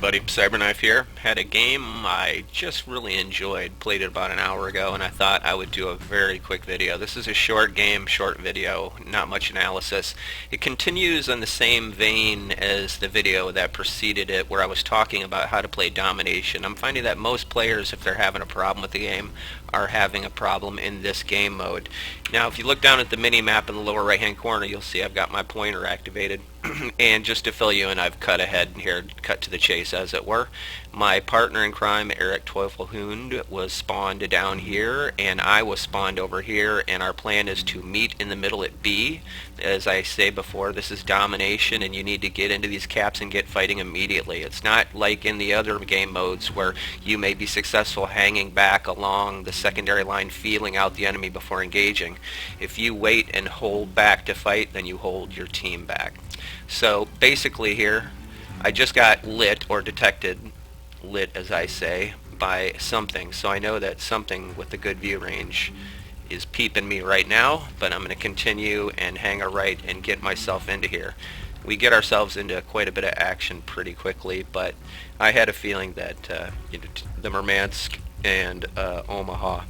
everybody, Cyberknife here. Had a game I just really enjoyed, played it about an hour ago, and I thought I would do a very quick video. This is a short game, short video, not much analysis. It continues in the same vein as the video that preceded it, where I was talking about how to play Domination. I'm finding that most players, if they're having a problem with the game, are having a problem in this game mode. Now, if you look down at the mini-map in the lower right-hand corner, you'll see I've got my pointer activated. And just to fill you in, I've cut ahead here, cut to the chase as it were. My partner in crime, Eric Teufelhund, was spawned down here, and I was spawned over here, and our plan is to meet in the middle at B. As I say before, this is Domination, and you need to get into these caps and get fighting immediately. It's not like in the other game modes where you may be successful hanging back along the secondary line, feeling out the enemy before engaging. If you wait and hold back to fight, then you hold your team back. So basically here, I just got lit, or detected, lit as I say, by something. So I know that something with a good view range is peeping me right now, but I'm going to continue and hang a right and get myself into here. We get ourselves into quite a bit of action pretty quickly, but I had a feeling that the Murmansk and Omaha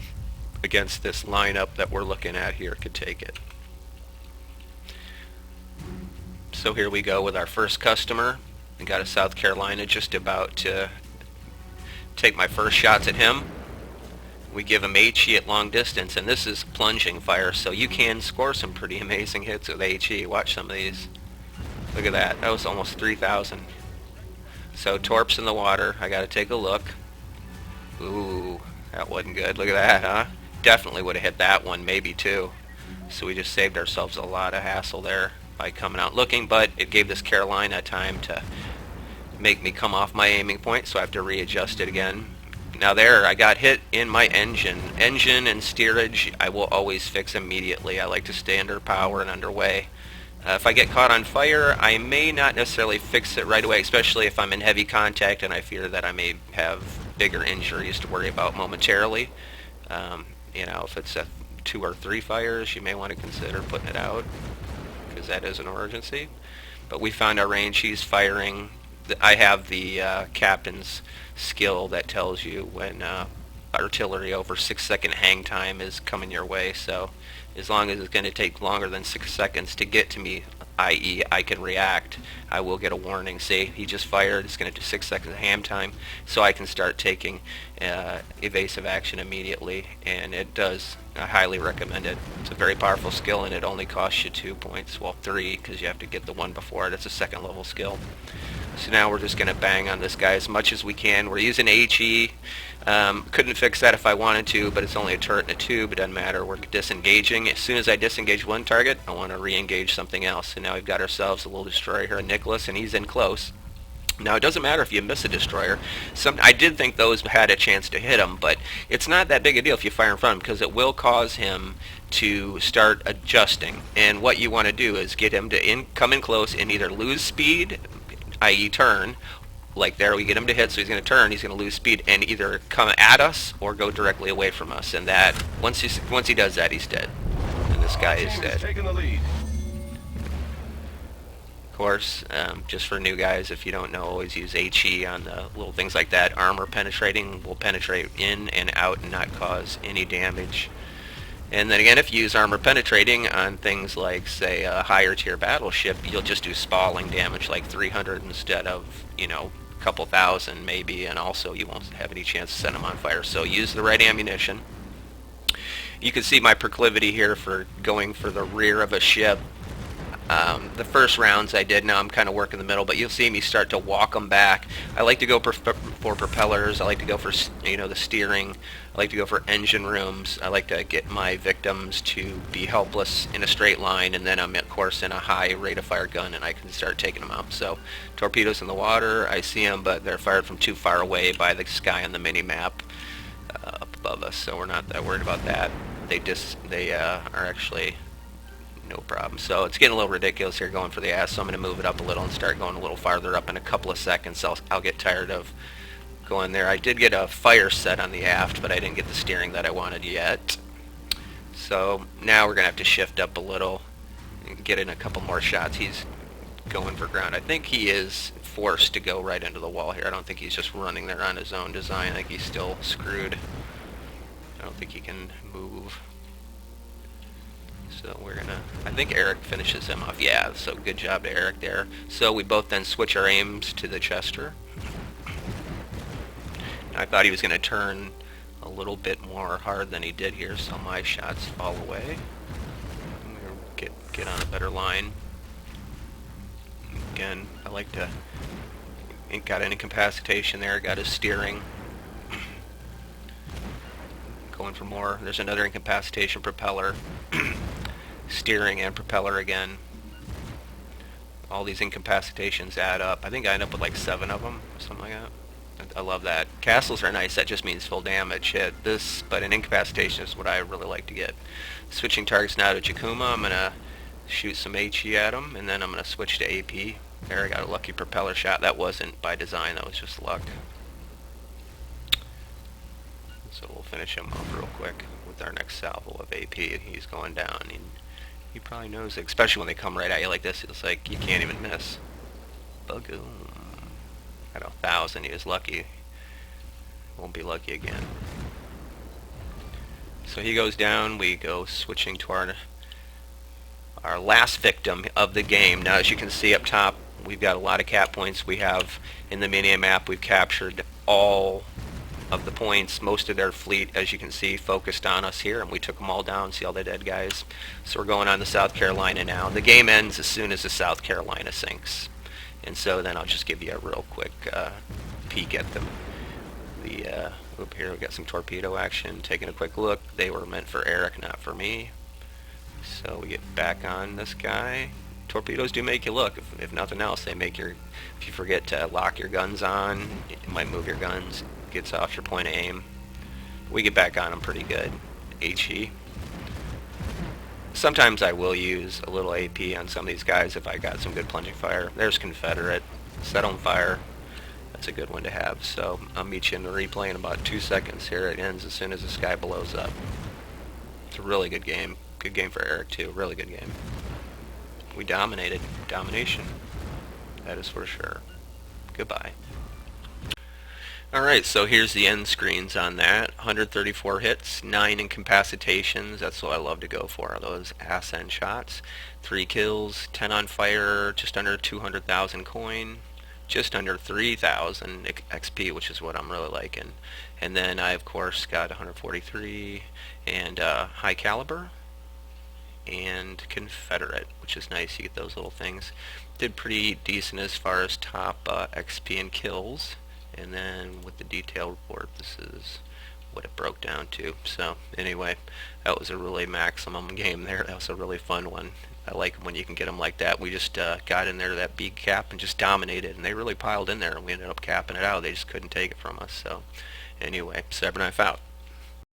against this lineup that we're looking at here could take it. So here we go with our first customer. I got a South Carolina, just about to take my first shots at him. We give him HE at long distance, and this is plunging fire, so you can score some pretty amazing hits with HE. Watch some of these. Look at that. That was almost 3,000. So Torp's in the water. I got to take a look. Ooh, that wasn't good. Look at that, huh? Definitely would have hit that one, maybe two. So we just saved ourselves a lot of hassle there by coming out looking, but it gave this Carolina time to make me come off my aiming point, so I have to readjust it again. Now there, I got hit in my engine. Engine and steerage, I will always fix immediately. I like to stay under power and underway. If I get caught on fire, I may not necessarily fix it right away, especially if I'm in heavy contact and I fear that I may have bigger injuries to worry about momentarily. You know, if it's 2 or 3 fires, you may want to consider putting it out, because that is an emergency. But we found our range. He's firing. I have the captain's skill that tells you when artillery over 6-second hang time is coming your way. So as long as it's going to take longer than 6 seconds to get to me, i.e. I can react, I will get a warning. Say he just fired, it's going to do 6 seconds of ham time, so I can start taking evasive action immediately, and it does. I highly recommend it. It's a very powerful skill, and it only costs you 2 points, well 3, because you have to get the one before it. It's a second level skill. So now we're just going to bang on this guy as much as we can. We're using HE. Couldn't fix that if I wanted to, but it's only a turret and a tube. It doesn't matter. We're disengaging. As soon as I disengage one target, I want to re-engage something else. And now we've got ourselves a little destroyer here, Nicholas, and he's in close. Now, it doesn't matter if you miss a destroyer. I did think those had a chance to hit him, but it's not that big a deal if you fire in front of him, because it will cause him to start adjusting. And what you want to do is get him to come in close and either lose speed, i.e. turn, like there we get him to hit, so he's going to turn, he's going to lose speed, and either come at us or go directly away from us. And that, once he does that, he's dead. And this guy is dead. Taking the lead. Of course, just for new guys, if you don't know, always use HE on the little things like that. Armor penetrating will penetrate in and out and not cause any damage. And then again, if you use armor penetrating on things like, say, a higher tier battleship, you'll just do spalling damage, like 300 instead of, you know, a couple thousand maybe, and also you won't have any chance to set them on fire. So use the right ammunition. You can see my proclivity here for going for the rear of a ship. The first rounds I did, now I'm kind of working the middle, but you'll see me start to walk them back. I like to go for propellers. I like to go for, you know, the steering. I like to go for engine rooms. I like to get my victims to be helpless in a straight line, and then I'm, of course, in a high rate of fire gun, and I can start taking them out. So torpedoes in the water, I see them, but they're fired from too far away by the sky on the mini-map up above us, so we're not that worried about that. They are actually no problem. So it's getting a little ridiculous here going for the ass, so I'm going to move it up a little and start going a little farther up in a couple of seconds. I'll get tired of going there. I did get a fire set on the aft, but I didn't get the steering that I wanted yet. So now we're going to have to shift up a little and get in a couple more shots. He's going for ground. I think he is forced to go right into the wall here. I don't think he's just running there on his own design. I think he's still screwed. I don't think he can move. So we're gonna, I think Eric finishes him off. Yeah, so good job to Eric there. So we both then switch our aims to the Chester. I thought he was gonna turn a little bit more hard than he did here, so my shots fall away. I'm gonna get on a better line. Again, I like to, got an incapacitation there, got his steering. Going for more. There's another incapacitation propeller. Steering and propeller again. All these incapacitations add up. I think I end up with like 7 of them, something like that. I love that. Castles are nice. That just means full damage. But an incapacitation is what I really like to get. Switching targets now to Jakuma. I'm gonna shoot some HE at him, and then I'm gonna switch to AP. There, I got a lucky propeller shot. That wasn't by design. That was just luck. So we'll finish him off real quick with our next salvo of AP. He's going down. He probably knows it, especially when they come right at you like this. It's like you can't even miss. Boom. At 1,000, he was lucky. Won't be lucky again. So he goes down. We go switching to our last victim of the game. Now, as you can see up top, we've got a lot of cap points. We have in the mini map, we've captured all of the points. Most of their fleet, as you can see, focused on us here, and we took them all down. See all the dead guys? So we're going on to South Carolina now. The game ends as soon as the South Carolina sinks. And so then I'll just give you a real quick peek at them. Over here we got some torpedo action. Taking a quick look. They were meant for Eric, not for me. So we get back on this guy. Torpedoes do make you look. If nothing else, they make if you forget to lock your guns on, it might move your guns. Gets off your point of aim. We get back on them pretty good. HE. Sometimes I will use a little AP on some of these guys if I got some good plunging fire. There's Confederate. Set on fire. That's a good one to have. So I'll meet you in the replay in about 2 seconds here. It ends as soon as the sky blows up. It's a really good game. Good game for Eric too. Really good game. We dominated. Domination. That is for sure. Goodbye. Alright, so here's the end screens on that. 134 hits, 9 incapacitations. That's what I love to go for, those ass end shots. 3 kills, 10 on fire, just under 200,000 coin, just under 3,000 XP, which is what I'm really liking. And then I, of course, got 143 and high caliber and Confederate, which is nice. You get those little things. Did pretty decent as far as top XP and kills. And then with the detail report, this is what it broke down to. So anyway, that was a really maximum game there. That was a really fun one. I like when you can get them like that. We just got in there to that big cap and just dominated, and they really piled in there, and we ended up capping it out. They just couldn't take it from us. So anyway, Cyberknife out.